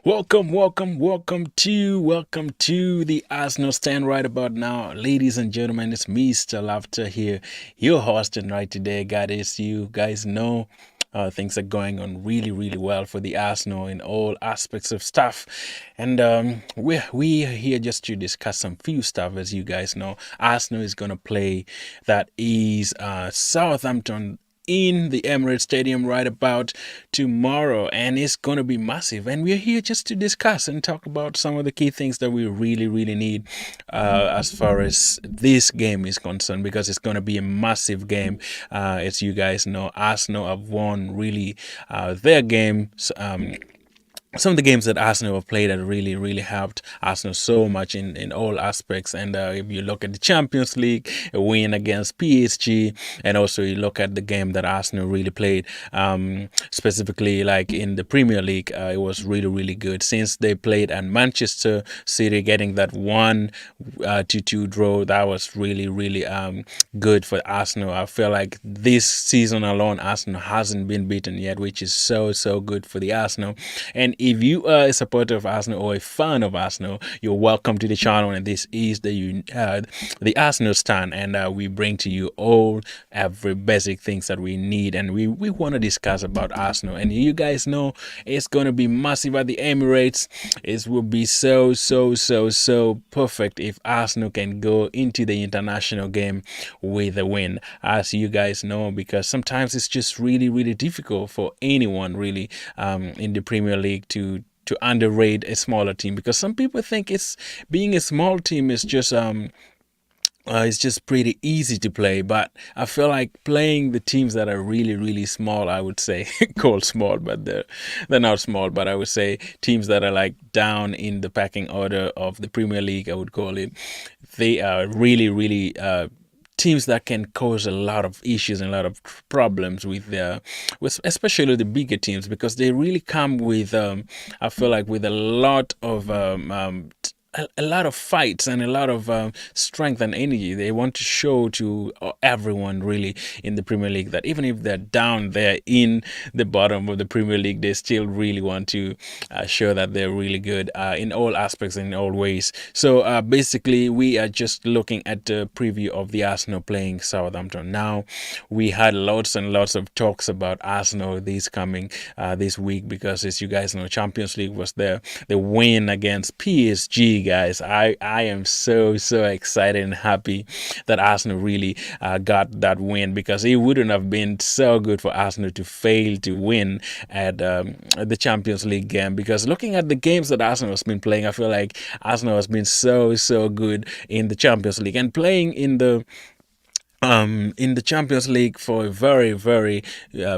Welcome to the Arsenal stand right about now, ladies and gentlemen. It's me, still after here, your host, and right today, guys, you guys know. Things are going on really well for the Arsenal in all aspects of stuff, and we are here just to discuss some few stuff. As you guys know, Arsenal is gonna play that is Southampton in the Emirates Stadium right about tomorrow, and it's going to be massive. And we're here just to discuss and talk about some of the key things that we really need as far as this game is concerned, because it's going to be a massive game. As you guys know, Arsenal have won really their games. Some of the games that Arsenal have played have really helped Arsenal so much in all aspects. And if you look at the Champions League, a win against PSG, and also you look at the game that Arsenal really played, specifically like in the Premier League, it was really good. Since they played at Manchester City, getting that 1-2 draw, that was really good for Arsenal. I feel like this season alone, Arsenal hasn't been beaten yet, which is so good for the Arsenal. And if you are a supporter of Arsenal or a fan of Arsenal, you're welcome to the channel. And this is the Arsenal stand, and we bring to you all every basic things that we need, and we want to discuss about Arsenal. And you guys know it's going to be massive at the Emirates. It will be so perfect if Arsenal can go into the international game with a win, as you guys know, because sometimes it's just really difficult for anyone really in the Premier League to underrate a smaller team, because some people think it's being a small team is just it's just pretty easy to play. But I feel like playing the teams that are really small, I would say called small, but they're not small, but I would say teams that are like down in the pecking order of the Premier League, I would call it. They are really teams that can cause a lot of issues and a lot of problems with especially the bigger teams, because they really come with I feel like with a lot of a lot of fights and a lot of strength and energy. They want to show to everyone really in the Premier League that even if they're down there in the bottom of the Premier League, they still really want to show that they're really good in all aspects and in all ways. So basically, we are just looking at the preview of the Arsenal playing Southampton. Now, we had lots and lots of talks about Arsenal this week, because as you guys know, Champions League was there. The win against PSG, guys. I am so excited and happy that Arsenal really got that win, because it wouldn't have been so good for Arsenal to fail to win at the Champions League game. Because looking at the games that Arsenal has been playing, I feel like Arsenal has been so good in the Champions League, and playing in the Champions League for a very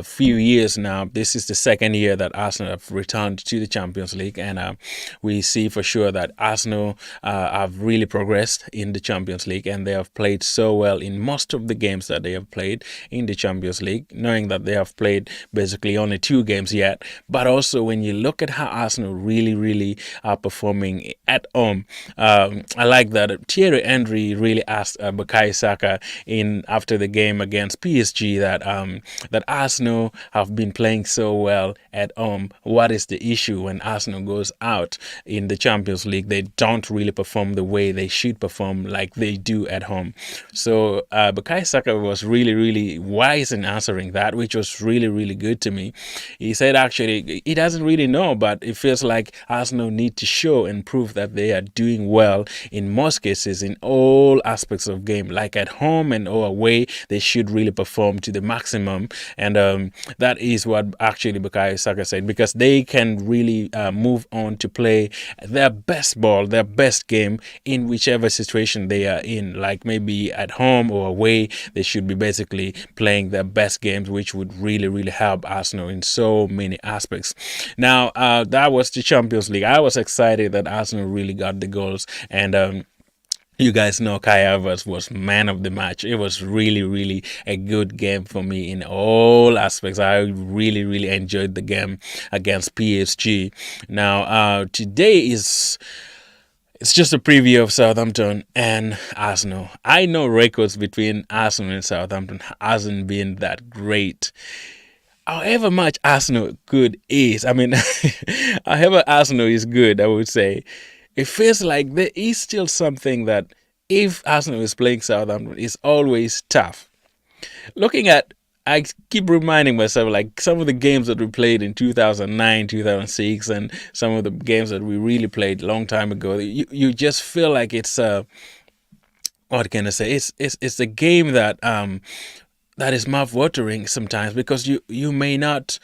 few years now. This is the second year that Arsenal have returned to the Champions League, and we see for sure that Arsenal have really progressed in the Champions League, and they have played so well in most of the games that they have played in the Champions League, knowing that they have played basically only 2 games yet. But also when you look at how Arsenal really are performing at home, I like that Thierry Henry really asked Bukayo Saka in after the game against PSG that Arsenal have been playing so well at home. What is the issue when Arsenal goes out in the Champions League? They don't really perform the way they should perform, like they do at home. So Bukayo Saka was really wise in answering that, which was really good to me. He said actually he doesn't really know, but it feels like Arsenal need to show and prove that they are doing well in most cases in all aspects of game, like at home and or away. They should really perform to the maximum, and that is what actually Bukayo Saka said, because they can really move on to play their best ball, their best game in whichever situation they are in, like maybe at home or away. They should be basically playing their best games, which would really help Arsenal in so many aspects. Now that was the Champions League. I was excited that Arsenal really got the goals, and you guys know Kai Havertz was man of the match. It was really a good game for me in all aspects. I really enjoyed the game against PSG. Now, today is it's just a preview of Southampton and Arsenal. I know records between Arsenal and Southampton hasn't been that great. however much Arsenal good is, I mean, however Arsenal is good, I would say, it feels like there is still something that if Arsenal is playing Southampton, is always tough. Looking at, I keep reminding myself like some of the games that we played in 2009, 2006, and some of the games that we really played a long time ago. You just feel like it's what can I say? It's a game that that is mouth-watering sometimes because you may not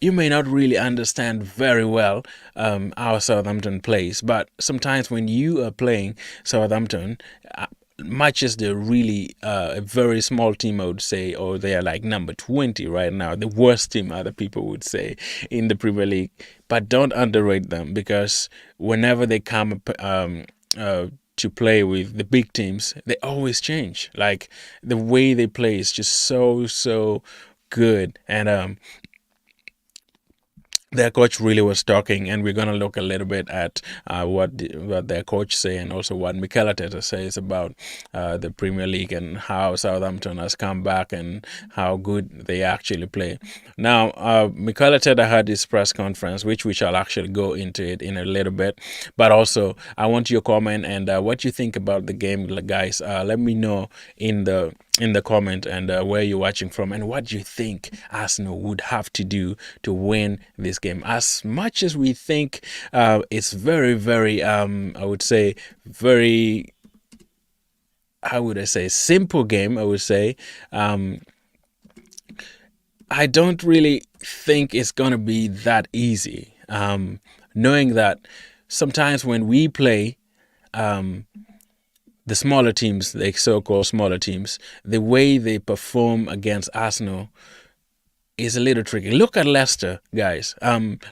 really understand very well how Southampton plays, but sometimes when you are playing Southampton, matches they're really a very small team, I would say, or they are like number 20 right now, the worst team other people would say in the Premier League. But don't underrate them because whenever they come to play with the big teams, they always change. Like the way they play is just so good, and their coach really was talking, and we're gonna look a little bit at what their coach say, and also what MIkel says about the Premier League and how Southampton has come back and how good they actually play. Now, MIkel had his press conference, which we shall actually go into it in a little bit, but also I want your comment and what you think about the game, guys. Let me know in the comment and where you're watching from and what you think Arsenal would have to do to win this game. As much as we think it's very I would say very, how would I say, simple game, I would say, I don't really think it's gonna be that easy, knowing that sometimes when we play the smaller teams, the so-called smaller teams, the way they perform against Arsenal is a little tricky. Look at Leicester, guys.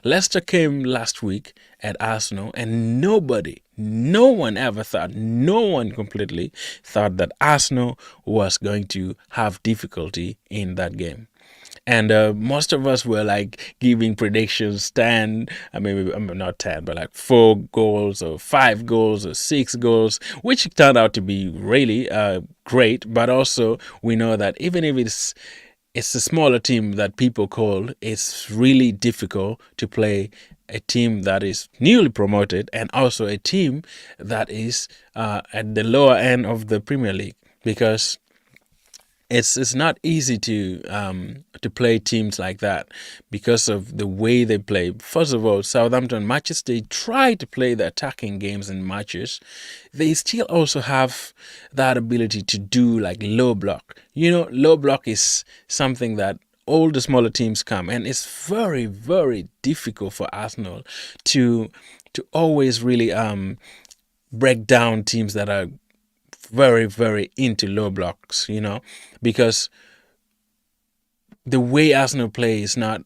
Leicester came last week at Arsenal, and no one ever thought, no one completely thought that Arsenal was going to have difficulty in that game. And most of us were like giving predictions 10, I mean, not 10, but like 4 goals or 5 goals or 6 goals, which turned out to be really great. But also, we know that even if it's a smaller team that people call, it's really difficult to play a team that is newly promoted and also a team that is at the lower end of the Premier League, because it's not easy to play teams like that because of the way they play. First of all, Southampton matches, they try to play the attacking games in matches. They still also have that ability to do like low block. You know, low block is something that all the smaller teams come, and it's very difficult for Arsenal to always really break down teams that are very into low blocks, you know, because the way Arsenal play is not,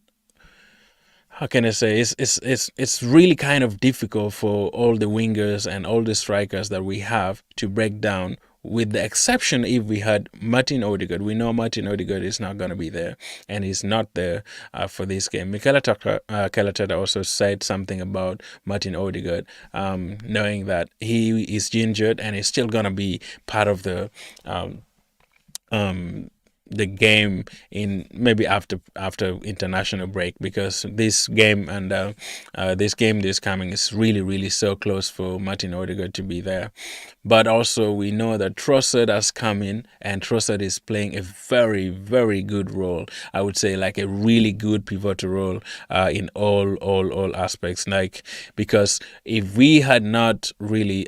how can I say, it's really kind of difficult for all the wingers and all the strikers that we have to break down, with the exception if we had Martin Odegaard. We know Martin Odegaard is not going to be there, and he's not there for this game. Mikel Arteta also said something about Martin Odegaard, knowing that he is injured and is still going to be part of the game in maybe after international break, because this game and this game this coming is really so close for Martin Odegaard to be there. But also we know that Trossard has come in, and Trossard is playing a very good role. I would say like a really good pivotal role in all aspects. Like, because if we had not really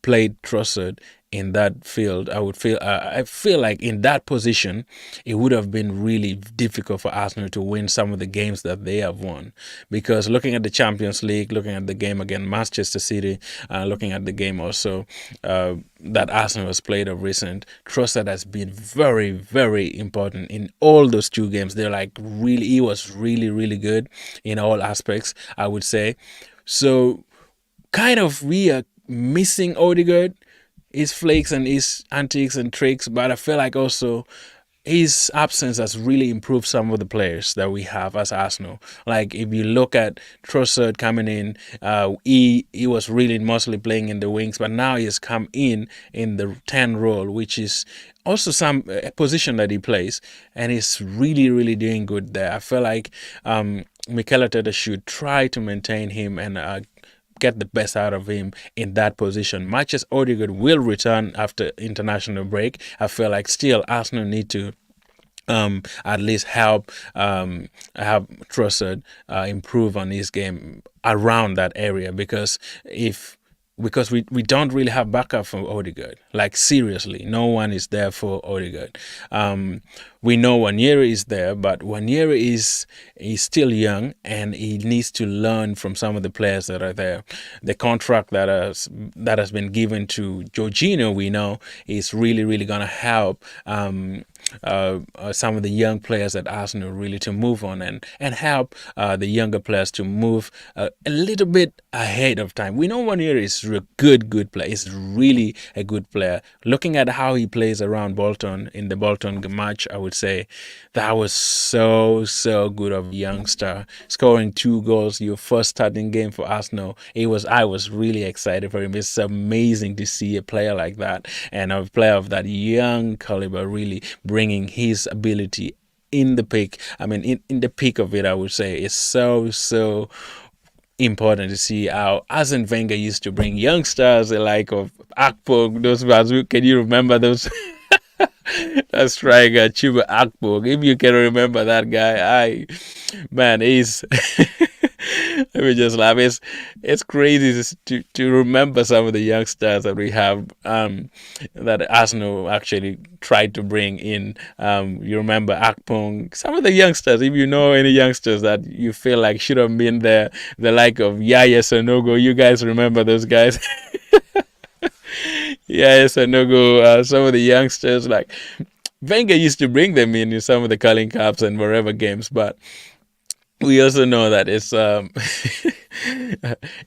played Trossard in that field, I feel like in that position, it would have been really difficult for Arsenal to win some of the games that they have won. Because looking at the Champions League, looking at the game against Manchester City, looking at the game also that Arsenal has played of recent, Trossard has been very important in all those two games. They're like really, he was really good in all aspects, I would say. So kind of we are missing Odegaard, his flakes and his antics and tricks, but I feel like also his absence has really improved some of the players that we have as Arsenal. Like if you look at Trossard coming in, he was really mostly playing in the wings, but now he's come in the 10 role, which is also some a position that he plays, and he's really doing good there. I feel like MIkel should try to maintain him and get the best out of him in that position. Much as Odegaard will return after international break, I feel like still Arsenal need to at least help Trossard improve on his game around that area, if because we don't really have backup for Odegaard. Like seriously, no one is there for Odegaard. We know Wanyeri is there, but Wanyeri is still young and he needs to learn from some of the players that are there. The contract that has been given to Jorginho, we know, is really gonna help some of the young players at Arsenal really to move on and help the younger players to move a little bit ahead of time. We know Wanyeri is a good player. He's really a good player. Looking at how he plays around Bolton in the Bolton match, I would say that was so good of a youngster scoring 2 goals. Your first starting game for Arsenal. I was really excited for him. It's amazing to see a player like that and a player of that young caliber really bringing his ability in the peak. I mean, in the peak of it, I would say it's so important to see how Arsene Wenger used to bring youngsters the like of Akpog, those guys. Can you remember those? That striker Chuba Akpog. If you can remember that guy, he's let me just laugh. It's crazy to remember some of the youngsters that we have that Arsenal actually tried to bring in. You remember Akpong, some of the youngsters. If you know any youngsters that you feel like should have been there, the like of Yaya Sanogo. You guys remember those guys? Yaya Sanogo. Some of the youngsters like Wenger used to bring them in some of the Carling Cups and wherever games, but we also know that it's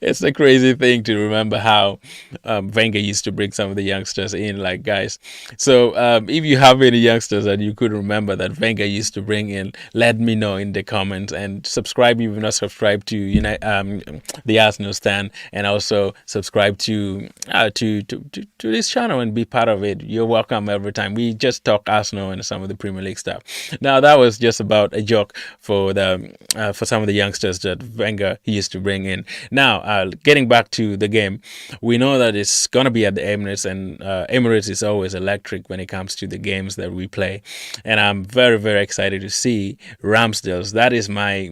it's a crazy thing to remember how Wenger used to bring some of the youngsters in, like guys. So if you have any youngsters that you could remember that Wenger used to bring in, let me know in the comments and subscribe if you've not subscribed to the Arsenal Stand, and also subscribe to this channel and be part of it. You're welcome every time. We just talk Arsenal and some of the Premier League stuff. Now that was just about a joke for for some of the youngsters that Wenger used to bring in. Now, getting back to the game, we know that it's gonna be at the Emirates, and Emirates is always electric when it comes to the games that we play, and I'm very excited to see Ramsdale's. That is my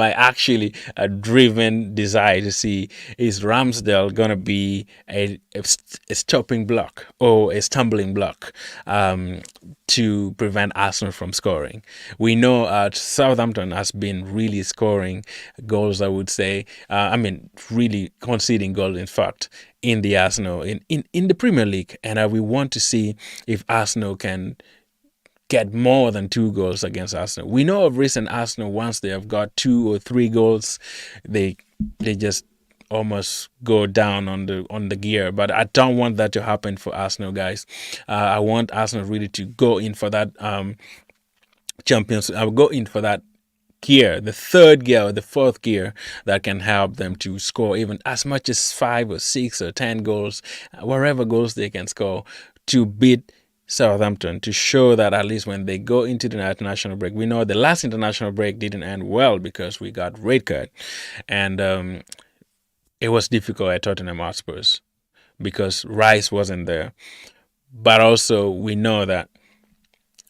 actually a driven desire to see, is Ramsdale gonna be a stopping block or a stumbling block to prevent Arsenal from scoring. We know Southampton has been really scoring goals, I would say. Really conceding goals, in fact, in the Arsenal, in the Premier League. And we want to see if Arsenal can get more than 2 goals against Arsenal. We know of recent Arsenal, once they have got 2 or 3 goals, they just almost go down on the gear. But I don't want that to happen for Arsenal, guys. I want Arsenal really to go in for that champions. I will go in for that gear, the third gear or the fourth gear, that can help them to score even as much as 5 or 6 or 10 goals, wherever goals they can score, to beat Southampton, to show that at least when they go into the international break, we know the last international break didn't end well because we got red card, and it was difficult at Tottenham Hotspurs because Rice wasn't there. But also we know that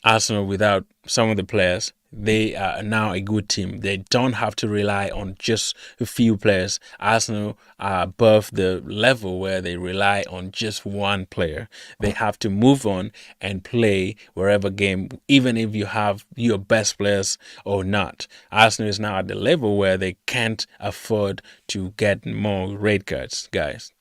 Arsenal, without some of the players, they are now a good team. They don't have to rely on just a few players. Arsenal are above the level where they rely on just one player. They have to move on and play wherever game, even if you have your best players or not. Arsenal is now at the level where they can't afford to get more red cards, guys.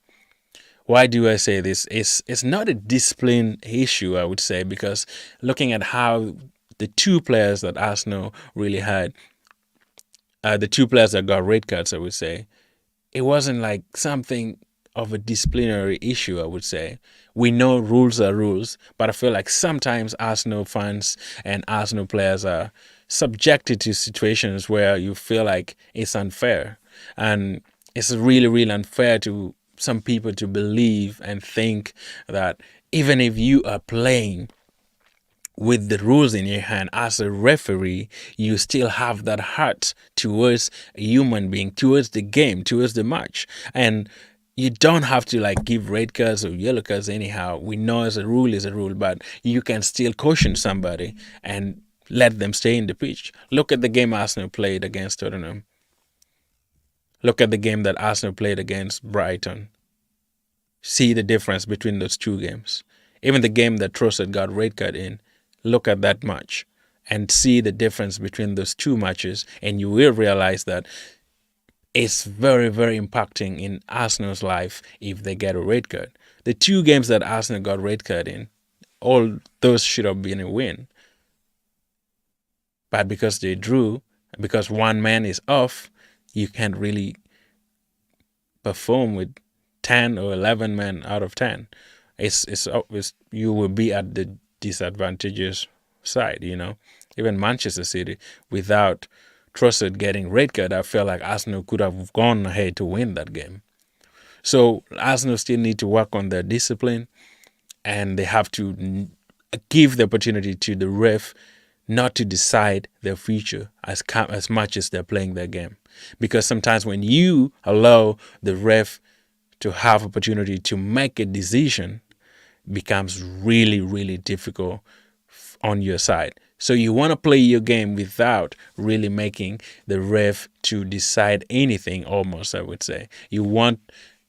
Why do I say this? It's not a discipline issue, I would say, because looking at how the 2 players that Arsenal really had, the 2 players that got red cards, I would say, it wasn't like something of a disciplinary issue, I would say. We know rules are rules, but I feel like sometimes Arsenal fans and Arsenal players are subjected to situations where you feel like it's unfair. And it's really, really unfair to some people to believe and think that even if you are playing with the rules in your hand as a referee, you still have that heart towards a human being, towards the game, towards the match. And you don't have to like give red cards or yellow cards anyhow. We know as a rule is a rule, but you can still caution somebody and let them stay in the pitch. Look at the game Arsenal played against Tottenham. Look at the game that Arsenal played against Brighton. See the difference between those two games. Even the game that Trossard got red card in, look at that match and see the difference between those two matches, and you will realize that it's very, very impacting in Arsenal's life if they get a red card. The two games that Arsenal got red card in, all those should have been a win. But because they drew, because one man is off, you can't really perform with 10 or 11 men out of 10. It's obvious you will be at the disadvantageous side, you know. Even Manchester City, without Trossard getting red card, I felt like Arsenal could have gone ahead to win that game. So Arsenal still need to work on their discipline, and they have to give the opportunity to the ref not to decide their future as much as they're playing their game. Because sometimes when you allow the ref to have opportunity to make a decision, becomes really, really difficult on your side. So you want to play your game without really making the ref to decide anything, almost, I would say. You want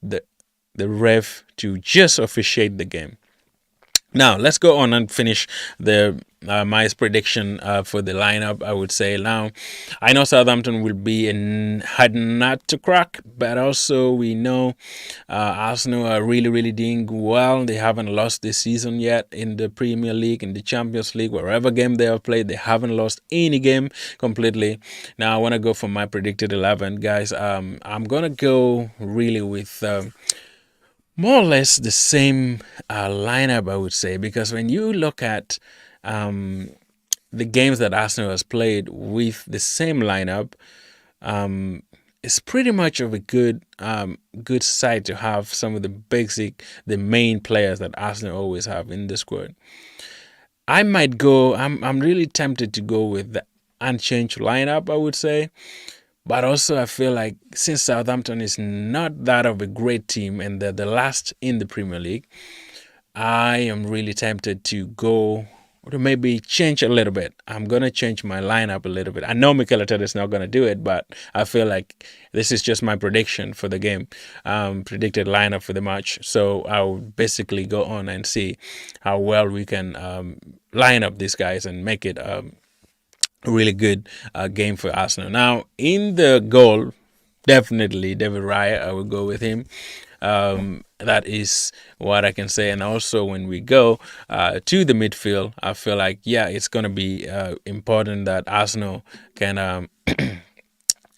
the ref to just officiate the game. Now, let's go on and finish the my prediction for the lineup. I would say now, I know Southampton will be a hard nut to crack, but also we know Arsenal are really, really doing well. They haven't lost this season yet in the Premier League, in the Champions League, wherever game they have played. They haven't lost any game completely. Now, I want to go for my predicted 11, guys. I'm going to go really with more or less the same lineup, I would say, because when you look at the games that Arsenal has played with the same lineup, it's pretty much of a good side to have some of the main players that Arsenal always have in the squad. I might go. I'm really tempted to go with the unchanged lineup, I would say. But also, I feel like since Southampton is not that of a great team and they're the last in the Premier League, I am really tempted to go to maybe change a little bit. I'm going to change my lineup a little bit. I know MIkel is not going to do it, but I feel like this is just my prediction for the game, predicted lineup for the match. So I'll basically go on and see how well we can line up these guys and make it really good game for Arsenal. Now, in the goal, definitely David Raya, I will go with him. That is what I can say. And also when we go to the midfield, I feel like, yeah, it's going to be important that Arsenal can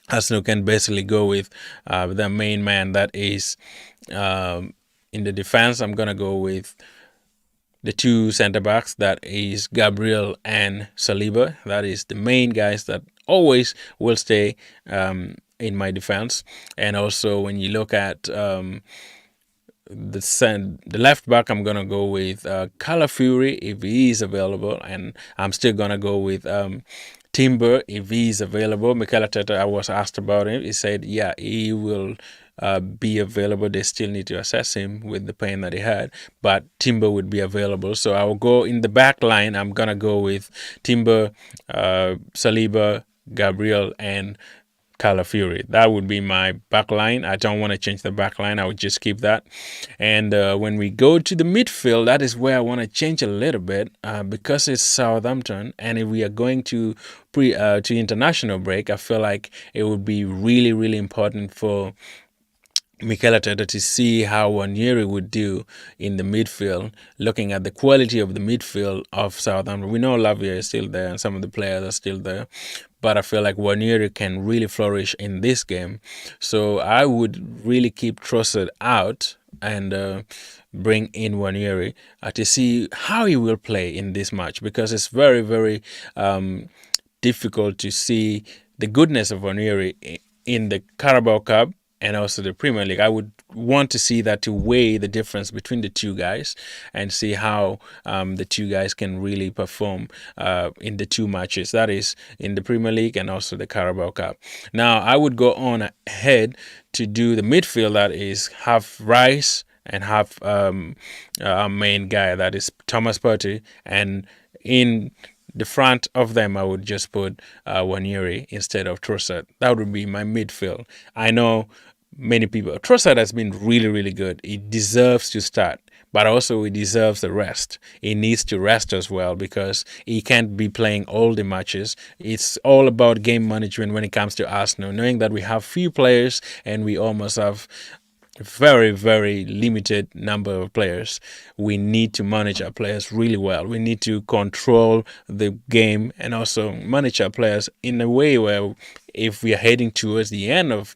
Arsenal can basically go with the main man that is in the defense. I'm going to go with the two center backs, that is Gabriel and Saliba. That is the main guys that always will stay in my defense. And also when you look at the left back, I'm going to go with Calafiori if he is available. And I'm still going to go with Timber if he is available. MIkel, I was asked about him. He said, yeah, he will be available. They still need to assess him with the pain that he had, but Timber would be available. So I will go in the back line. I'm gonna go with Timber, Saliba, Gabriel, and Calafiori. That would be my back line. I don't want to change the back line. I would just keep that. And when we go to the midfield, that is where I want to change a little bit because it's Southampton, and if we are going to international break, I feel like it would be really, really important for MIkel to see how Wanyeri would do in the midfield, looking at the quality of the midfield of Southampton. We know Lavia is still there and some of the players are still there, but I feel like Waniri can really flourish in this game. So I would really keep Trossard out and bring in Waniri to see how he will play in this match, because it's very, very difficult to see the goodness of Waniri in the Carabao Cup and also the Premier League. I would want to see that, to weigh the difference between the two guys and see how the two guys can really perform in the two matches, that is in the Premier League and also the Carabao Cup. Now I would go on ahead to do the midfield, that is have Rice and have our main guy, that is Thomas Partey, and in the front of them, I would just put Waniri instead of Trossard. That would be my midfield. I know many people. Trossard has been really, really good. He deserves to start, but also he deserves the rest. He needs to rest as well, because he can't be playing all the matches. It's all about game management when it comes to Arsenal, knowing that we have few players and we almost have very, very limited number of players. We need to manage our players really well. We need to control the game and also manage our players in a way where, if we are heading towards the end of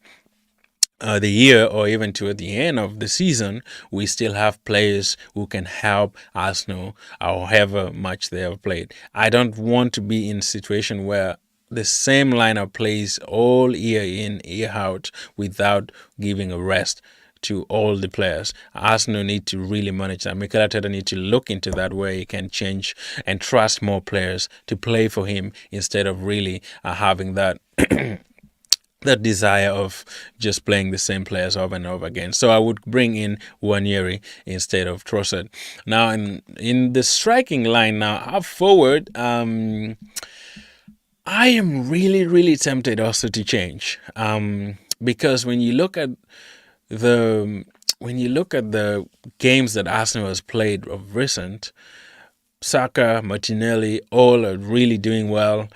the year, or even toward the end of the season, we still have players who can help Arsenal however much they have played. I don't want to be in a situation where the same lineup plays all year in, year out, without giving a rest to all the players. Arsenal need to really manage that. Mikel Arteta need to look into that, where he can change and trust more players to play for him, instead of really having that that desire of just playing the same players over and over again. So I would bring in Waniri instead of Trossard. Now in the striking line, now up forward, I am really, really tempted also to change, because when you look at the games that Arsenal has played of recent, Saka, Martinelli, all are really doing well.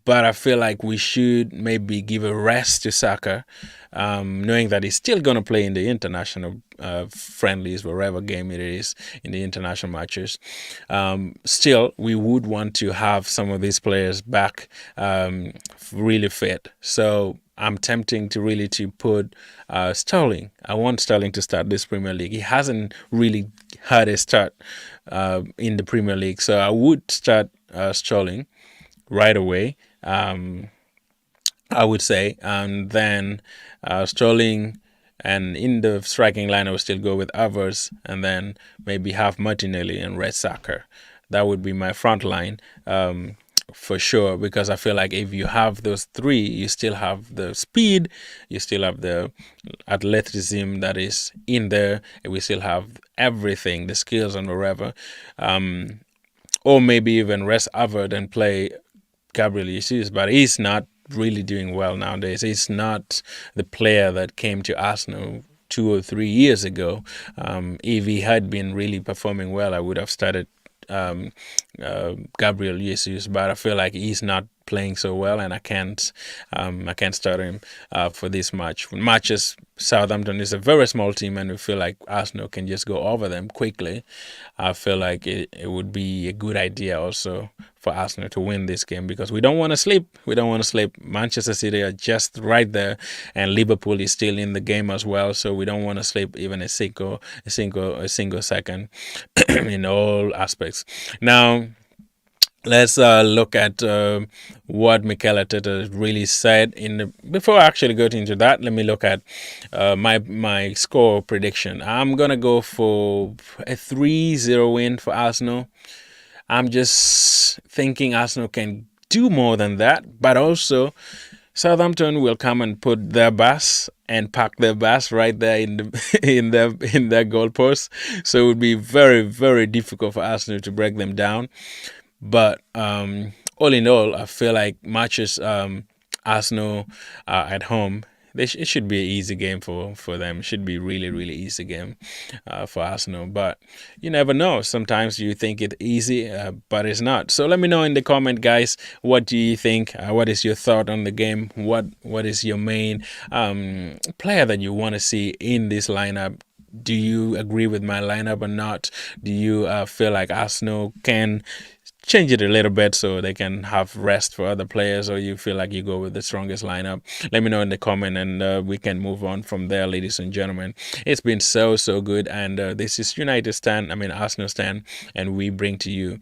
But I feel like we should maybe give a rest to Saka, knowing that he's still going to play in the international friendlies, wherever game it is, in the international matches. Still, we would want to have some of these players back really fit. So I'm tempting to put Sterling. I want Sterling to start this Premier League. He hasn't really had a start in the Premier League, so I would start Sterling right away, I would say, and then Sterling, and in the striking line I would still go with Havertz, and then maybe have Martinelli and Red Saka. That would be my front line for sure, because I feel like if you have those three, you still have the speed, you still have the athleticism that is in there, and we still have everything, the skills and whatever. Or maybe even rest Havertz and play Gabriel Jesus, but he's not really doing well nowadays. He's not the player that came to Arsenal 2 or 3 years ago. If he had been really performing well, I would have started Gabriel Jesus, but I feel like he's not playing so well, and I can't start him for this match. Matches Southampton is a very small team, and we feel like Arsenal can just go over them quickly. I feel like it would be a good idea also for Arsenal to win this game, because we don't want to sleep. We don't want to sleep. Manchester City are just right there, and Liverpool is still in the game as well. So we don't want to sleep even a single second in all aspects. Now, let's look at what Mikel Arteta really said before I actually go into that. Let me look at my score prediction. I'm gonna go for a 3-0 win for Arsenal. I'm just thinking Arsenal can do more than that, but also Southampton will come and put their bus and park their bus right there in their goalpost. So it would be very, very difficult for Arsenal to break them down. But all in all, I feel like matches Arsenal at home, it should be an easy game for them. It should be really, really easy game for Arsenal. But you never know. Sometimes you think it's easy, but it's not. So let me know in the comment, guys. What do you think? What is your thought on the game? What is your main player that you want to see in this lineup? Do you agree with my lineup or not? Do you feel like Arsenal can change it a little bit so they can have rest for other players, or you feel like you go with the strongest lineup, let me know in the comment, and we can move on from there, ladies and gentlemen. It's been so good, and this is United Stand, I mean Arsenal Stand, and we bring to you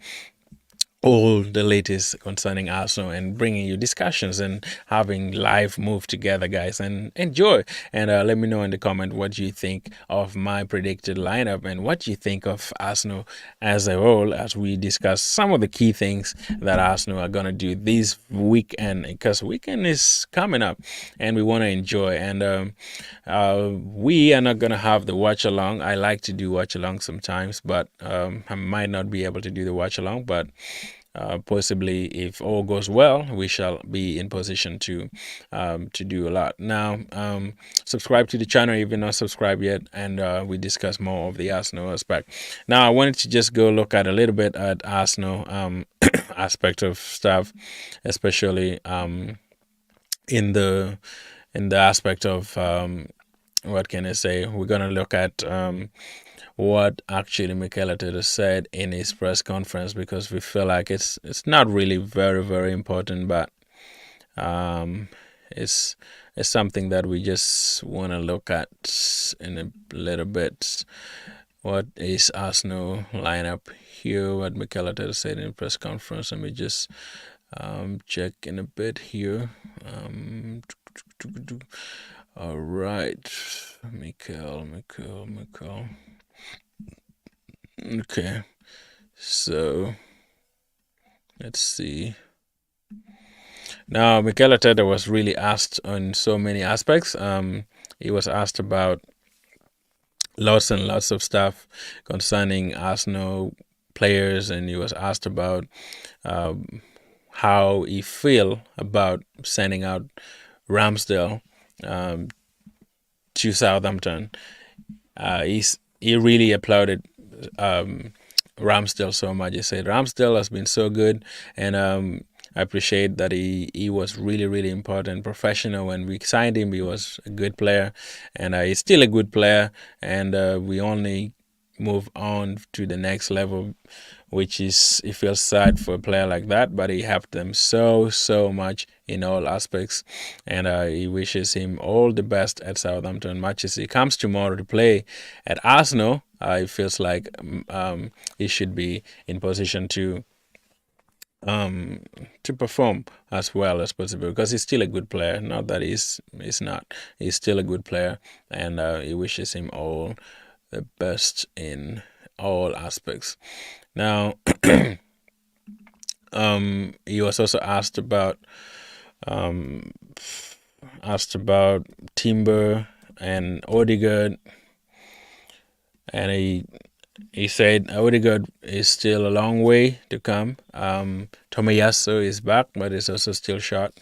all the latest concerning Arsenal and bringing you discussions and having live move together, guys, and enjoy. And let me know in the comment what you think of my predicted lineup and what you think of Arsenal as a whole, as we discuss some of the key things that Arsenal are gonna do this weekend, because weekend is coming up and we want to enjoy. And we are not gonna have the watch along. I like to do watch along sometimes, but I might not be able to do the watch along, but possibly, if all goes well, we shall be in position to do a lot. Now, subscribe to the channel if you're not subscribed yet, and we discuss more of the Arsenal aspect. Now, I wanted to just go look at a little bit at Arsenal aspect of stuff, especially in the aspect of what can I say? We're gonna look at what actually MIkel said in his press conference, because we feel like it's not really very important, but it's something that we just want to look at in a little bit. What is Arsenal lineup here? What MIkel said in the press conference. Let me just check in a bit here. All right, MIkel. Okay, so let's see. Now, MIkel Arteta was really asked on so many aspects. He was asked about lots and lots of stuff concerning Arsenal players, and he was asked about how he feel about sending out Ramsdale to Southampton. He really applauded Ramsdale so much. He said Ramsdale has been so good, and I appreciate that he was really important, professional. When we signed him, he was a good player, and he's still a good player, and we only move on to the next level, which is, it feels sad for a player like that, but he helped them so much in all aspects, and he wishes him all the best at Southampton matches. He comes tomorrow to play at Arsenal. It feels like he should be in position to perform as well as possible, because he's still a good player. Not that he's not. He's still a good player, and he wishes him all the best in all aspects. Now, he was also asked about Timber and Odegaard, and he said Odegaard is still a long way to come. Tomiyasu is back, but it's also still short.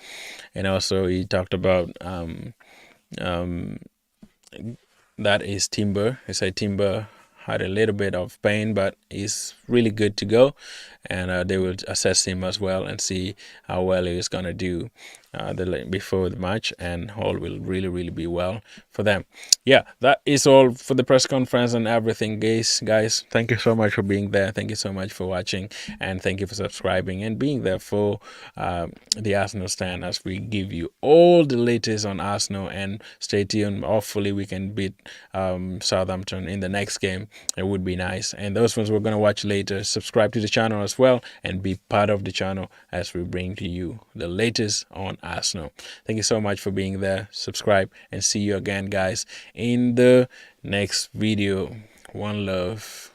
And also he talked about that is Timber. He said Timber had a little bit of pain, but he's really good to go, and they will assess him as well and see how well he's gonna do before the match, and all will really be well for them. Yeah, that is all for the press conference and everything, guys. Thank you so much for being there. Thank you so much for watching, and thank you for subscribing and being there for the Arsenal Stand, as we give you all the latest on Arsenal. And stay tuned. Hopefully we can beat Southampton in the next game. It would be nice. And those ones we're gonna watch later. Subscribe to the channel as well, and be part of the channel as we bring to you the latest on Arsenal. Thank you so much for being there. Subscribe, and see you again, guys, in the next video. One love.